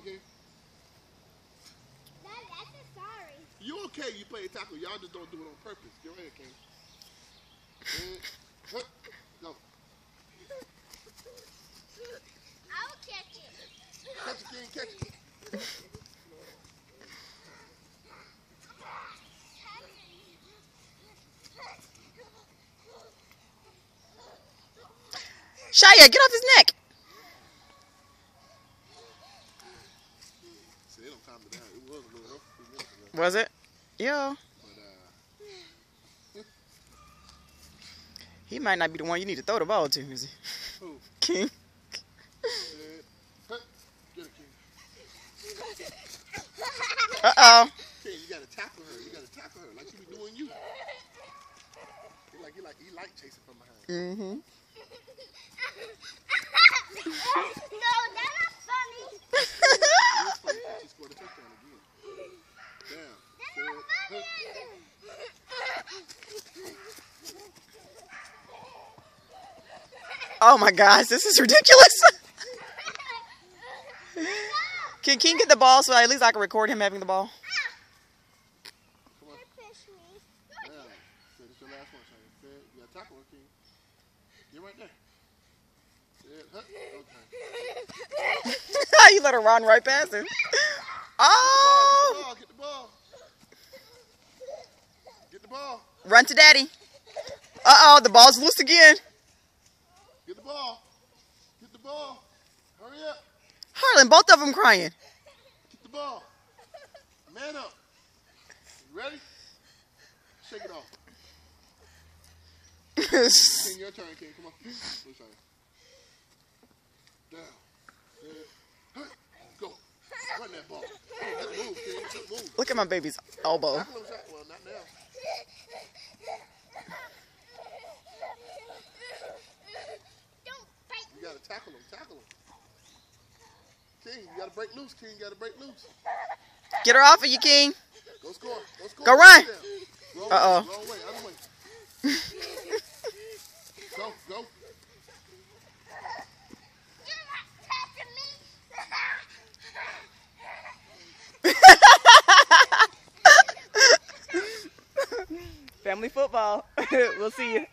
King? That's a sorry. You okay? You play tackle. Y'all just don't do it on purpose. Get right here, King. Go. I'll catch it. Catch it, King. Catch it. Shia, get off his neck. See, they don't calm it down. It was a little rough 2 minutes ago. Was it? Yeah. But, He might not be the one you need to throw the ball to, is he? who? King. Get it, King. Uh-oh. King, you gotta tackle her. You gotta tackle her like she be doing you. He like chasing from behind. Mm-hmm. No, that's not funny. It is funny. She scored a touchdown again. Damn. That's not funny. Oh my gosh, this is ridiculous. Can King get the ball so at least I can record him having the ball? Come on. Damn. This is your last one, Shane. You gotta tackle her, King. Get right there. Okay. You let her run right past him. Oh! Get the ball. Get the ball. Run to daddy. Uh-oh, the ball's loose again. Get the ball. Get the ball. Hurry up. Harlan, both of them crying. Get the ball. Man up. You ready? Shake it off. King, your turn, King. Come on. Your turn. Down. Go. Run that ball. Good move, King. Good move. Look at my baby's elbow. Tackle him, well, not now. You gotta tackle him. Tackle him. King, you gotta break loose. King, you gotta break loose. Get her off of you, King. Go score. Go score. Go run. Uh-oh. Wrong way. Other way. Go. Go. Family football. We'll see you.